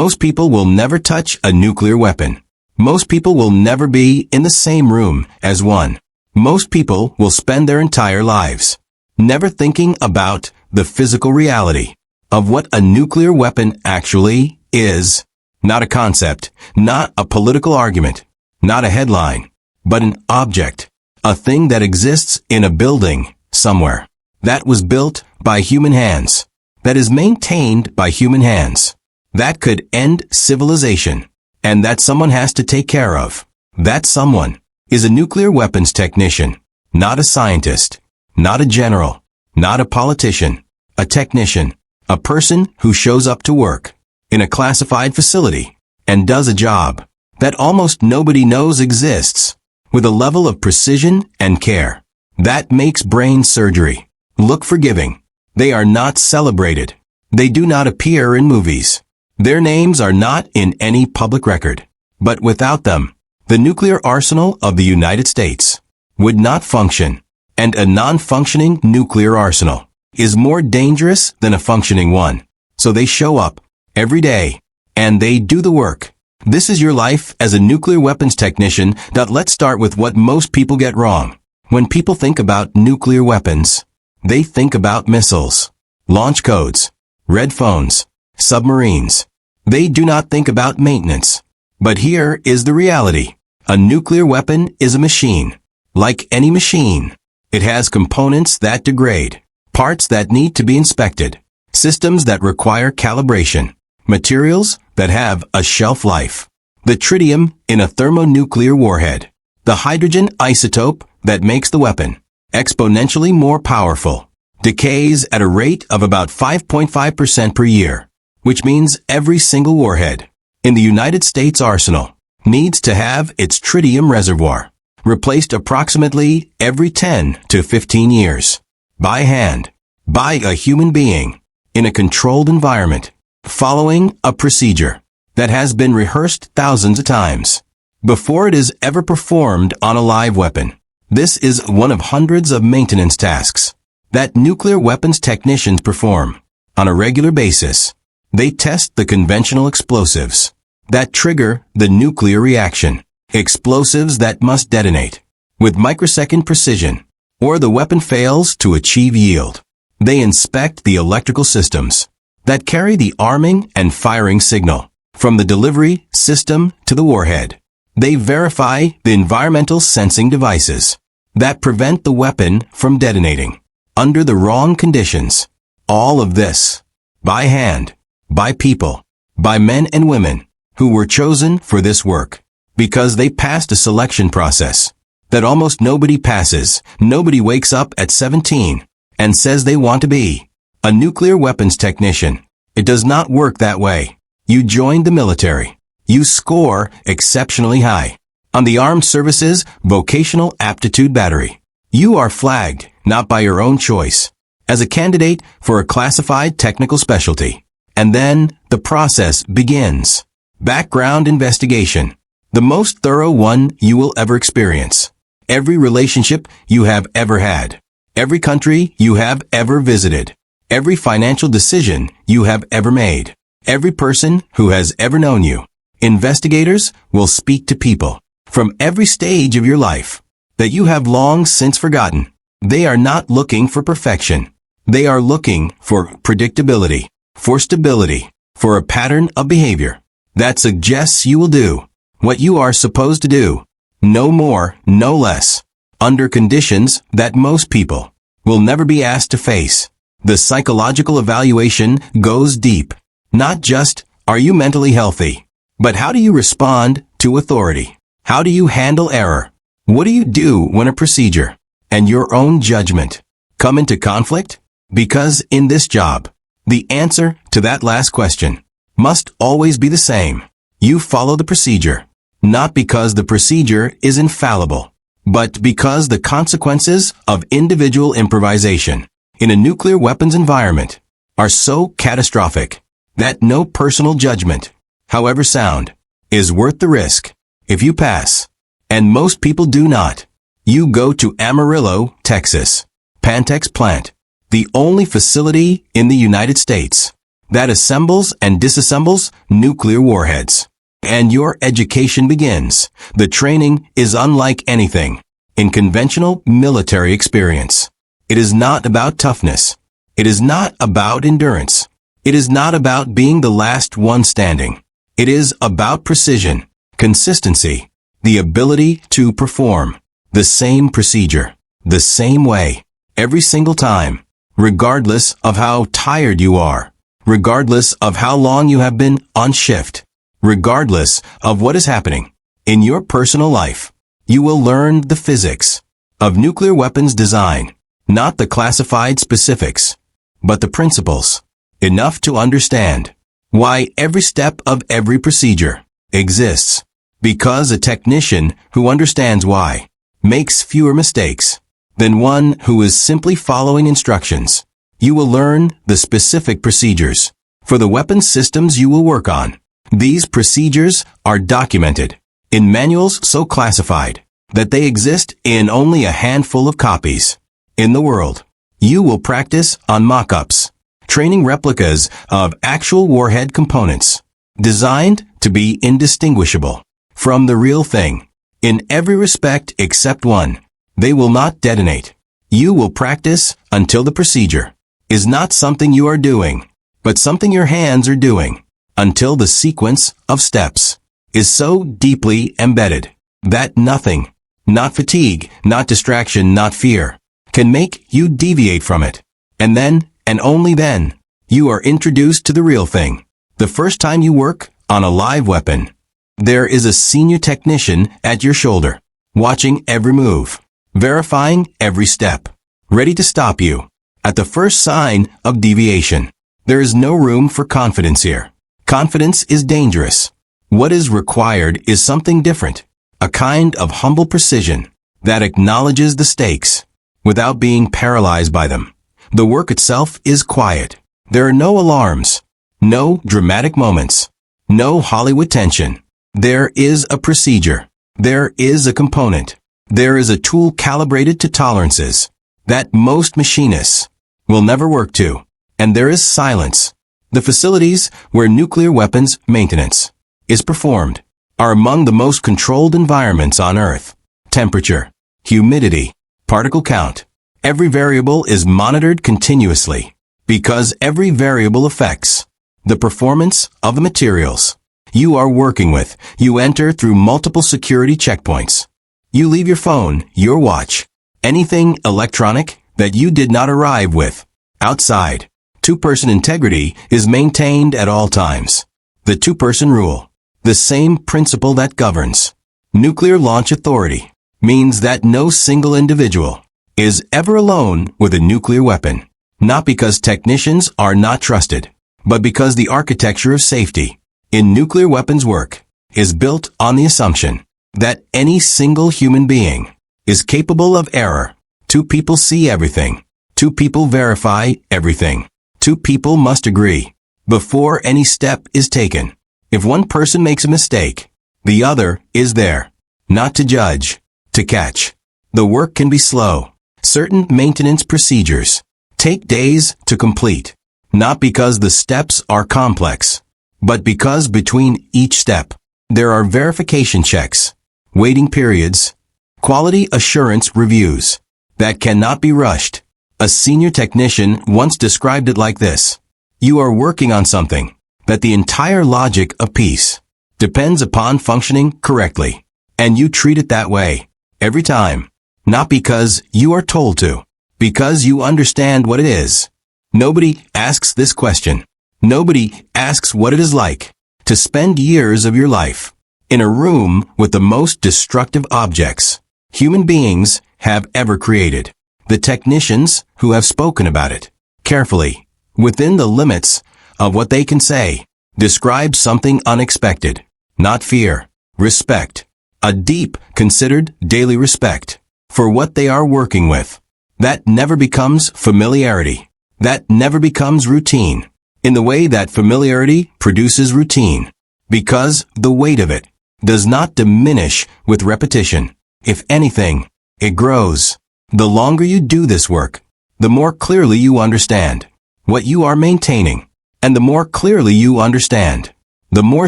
Most people will never touch a nuclear weapon. Most people will never be in the same room as one. Most people will spend their entire lives never thinking about the physical reality of what a nuclear weapon actually is. Not a concept, not a political argument, not a headline, but an object, a thing that exists in a building somewhere, that was built by human hands, that is maintained by human hands, that could end civilization, and that someone has to take care of. That someone is a nuclear weapons technician, not a scientist, not a general, not a politician, a technician, a person who shows up to work in a classified facility and does a job that almost nobody knows exists with a level of precision and care that makes brain surgery look forgiving. They are not celebrated. They do not appear in movies. Their names are not in any public record. But without them, the nuclear arsenal of the United States would not function, and a non-functioning nuclear arsenal is more dangerous than a functioning one. So they show up every day, and they do the work. This is your life as a nuclear weapons technician. Let's start with what most people get wrong. When people think about nuclear weapons, they think about missiles, launch codes, red phones, submarines. They do not think about maintenance. But here is the reality. A nuclear weapon is a machine. Like any machine, it has components that degrade, parts that need to be inspected, systems that require calibration, materials that have a shelf life. The tritium in a thermonuclear warhead, the hydrogen isotope that makes the weapon exponentially more powerful, decays at a rate of about 5.5% per year, which means every single warhead in the United States arsenal needs to have its tritium reservoir replaced approximately every 10 to 15 years by hand, by a human being, in a controlled environment, following a procedure that has been rehearsed thousands of times before it is ever performed on a live weapon. This is one of hundreds of maintenance tasks that nuclear weapons technicians perform on a regular basis. They test the conventional explosives that trigger the nuclear reaction, explosives that must detonate with microsecond precision, or the weapon fails to achieve yield. They inspect the electrical systems that carry the arming and firing signal from the delivery system to the warhead. They verify the environmental sensing devices that prevent the weapon from detonating under the wrong conditions. All of this by hand, by people, by men and women who were chosen for this work because they passed a selection process that almost nobody passes. Nobody wakes up at 17 and says they want to be a nuclear weapons technician. It does not work that way. You join the military. You score exceptionally high on the Armed Services Vocational Aptitude Battery. You are flagged, not by your own choice, as a candidate for a classified technical specialty. And then the process begins. Background investigation. The most thorough one you will ever experience. Every relationship you have ever had. Every country you have ever visited. Every financial decision you have ever made. Every person who has ever known you. Investigators will speak to people from every stage of your life that you have long since forgotten. They are not looking for perfection. They are looking for predictability, for stability, for a pattern of behavior that suggests you will do what you are supposed to do, no more, no less, under conditions that most people will never be asked to face. The psychological evaluation goes deep. Not just, are you mentally healthy, but how do you respond to authority? How do you handle error? What do you do when a procedure and your own judgment come into conflict? Because in this job, the answer to that last question must always be the same. You follow the procedure, not because the procedure is infallible, but because the consequences of individual improvisation in a nuclear weapons environment are so catastrophic that no personal judgment, however sound, is worth the risk. If you pass, and most people do not, you go to Amarillo, Texas, Pantex plant, the only facility in the United States that assembles and disassembles nuclear warheads. And your education begins. The training is unlike anything in conventional military experience. It is not about toughness. It is not about endurance. It is not about being the last one standing. It is about precision, consistency, the ability to perform the same procedure, the same way, every single time, regardless of how tired you are, regardless of how long you have been on shift, regardless of what is happening in your personal life. You will learn the physics of nuclear weapons design, not the classified specifics, but the principles, enough to understand why every step of every procedure exists. Because a technician who understands why makes fewer mistakes than one who is simply following instructions. You will learn the specific procedures for the weapon systems you will work on. These procedures are documented in manuals so classified that they exist in only a handful of copies in the world. You will practice on mock-ups, training replicas of actual warhead components, designed to be indistinguishable from the real thing. In every respect except one, they will not detonate. You will practice until the procedure is not something you are doing, but something your hands are doing, until the sequence of steps is so deeply embedded that nothing, not fatigue, not distraction, not fear, can make you deviate from it. And then, and only then, you are introduced to the real thing. The first time you work on a live weapon, there is a senior technician at your shoulder, watching every move, verifying every step, ready to stop you at the first sign of deviation. There is no room for confidence here. Confidence is dangerous. What is required is something different, a kind of humble precision that acknowledges the stakes without being paralyzed by them. The work itself is quiet. There are no alarms, no dramatic moments, no Hollywood tension. There is a procedure. There is a component. There is a tool calibrated to tolerances that most machinists will never work to. And there is silence. The facilities where nuclear weapons maintenance is performed are among the most controlled environments on Earth. Temperature, humidity, particle count. Every variable is monitored continuously because every variable affects the performance of the materials you are working with. You enter through multiple security checkpoints. You leave your phone, your watch, anything electronic that you did not arrive with outside. Two-person integrity is maintained at all times. The two-person rule, the same principle that governs nuclear launch authority, means that no single individual is ever alone with a nuclear weapon, not because technicians are not trusted, but because the architecture of safety in nuclear weapons work is built on the assumption that any single human being is capable of error. Two people see everything. Two people verify everything. Two people must agree before any step is taken. If one person makes a mistake, the other is there, not to judge, to catch. The work can be slow. Certain maintenance procedures take days to complete, not because the steps are complex, but because between each step, there are verification checks, waiting periods, quality assurance reviews that cannot be rushed. A senior technician once described it like this: you are working on something that the entire logic of peace depends upon functioning correctly, and you treat it that way every time, not because you are told to, because you understand what it is. Nobody asks this question. Nobody asks what it is like to spend years of your life in a room with the most destructive objects human beings have ever created. The technicians who have spoken about it carefully, within the limits of what they can say, describe something unexpected, not fear, respect, a deep, considered daily respect for what they are working with. That never becomes familiarity. That never becomes routine in the way that familiarity produces routine, because the weight of it does not diminish with repetition. If anything, it grows. The longer you do this work, the more clearly you understand what you are maintaining. And the more clearly you understand, the more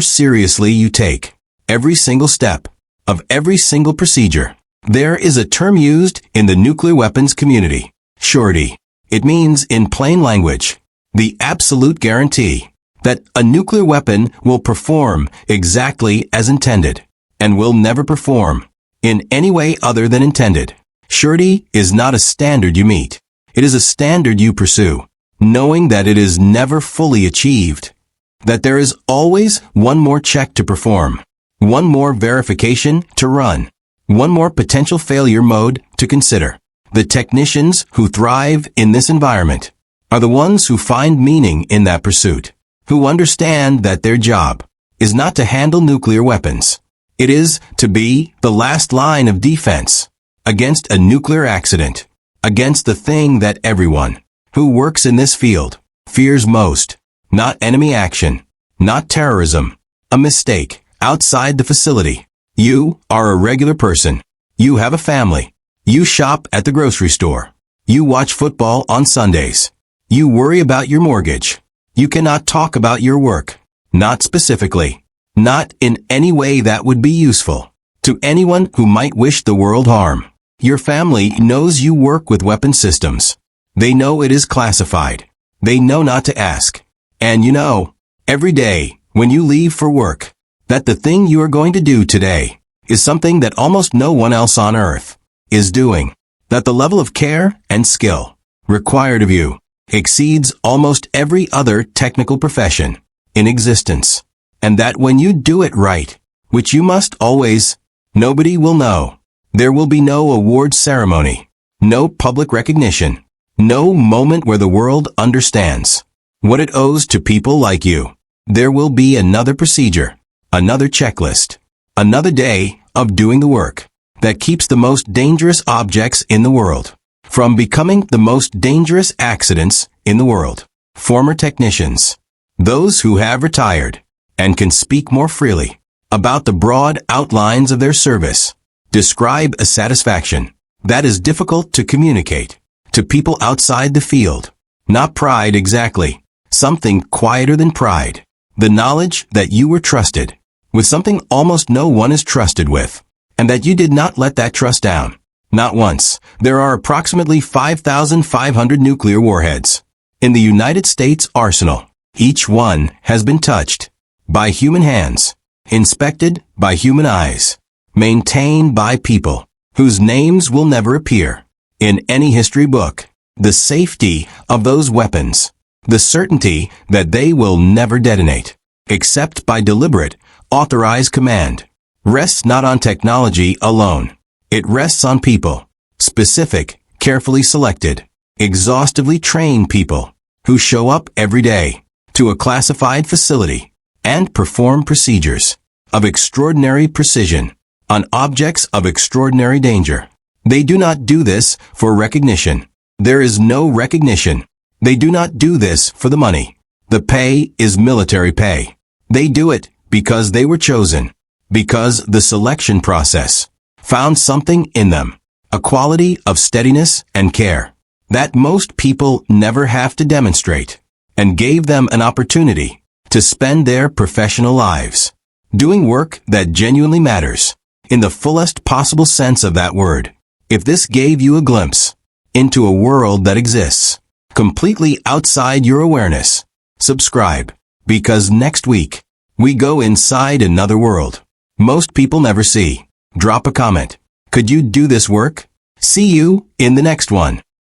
seriously you take every single step of every single procedure. There is a term used in the nuclear weapons community, surety. It means, in plain language, the absolute guarantee that a nuclear weapon will perform exactly as intended and will never perform in any way other than intended. Surety is not a standard you meet. It is a standard you pursue, knowing that it is never fully achieved, that there is always one more check to perform, one more verification to run, one more potential failure mode to consider. The technicians who thrive in this environment are the ones who find meaning in that pursuit, who understand that their job is not to handle nuclear weapons. It is to be the last line of defense against a nuclear accident, against the thing that everyone who works in this field fears most. Not enemy action, not terrorism, a mistake outside the facility. You are a regular person. You have a family. You shop at the grocery store. You watch football on Sundays. You worry about your mortgage. You cannot talk about your work. Not specifically. Not in any way that would be useful to anyone who might wish the world harm. Your family knows you work with weapon systems. They know it is classified. They know not to ask. And you know, every day when you leave for work, that the thing you are going to do today is something that almost no one else on earth is doing. That the level of care and skill required of you exceeds almost every other technical profession in existence. And that when you do it right, which you must always, nobody will know. There will be no award ceremony, no public recognition, no moment where the world understands what it owes to people like you. There will be another procedure, another checklist, another day of doing the work that keeps the most dangerous objects in the world from becoming the most dangerous accidents in the world. Former technicians, those who have retired and can speak more freely about the broad outlines of their service, describe a satisfaction that is difficult to communicate to people outside the field. Not pride exactly, something quieter than pride. The knowledge that you were trusted with something almost no one is trusted with, and that you did not let that trust down. Not once. There are approximately 5,500 nuclear warheads in the United States arsenal. Each one has been touched by human hands, inspected by human eyes, maintained by people whose names will never appear in any history book. The safety of those weapons, the certainty that they will never detonate, except by deliberate, authorized command, rests not on technology alone. It rests on people, specific, carefully selected, exhaustively trained people who show up every day to a classified facility and perform procedures of extraordinary precision on objects of extraordinary danger. They do not do this for recognition. There is no recognition. They do not do this for the money. The pay is military pay. They do it because they were chosen, because the selection process found something in them, a quality of steadiness and care that most people never have to demonstrate, and gave them an opportunity to spend their professional lives doing work that genuinely matters in the fullest possible sense of that word. If this gave you a glimpse into a world that exists completely outside your awareness, subscribe, because next week we go inside another world most people never see. Drop a comment. Could you do this work? See you in the next one.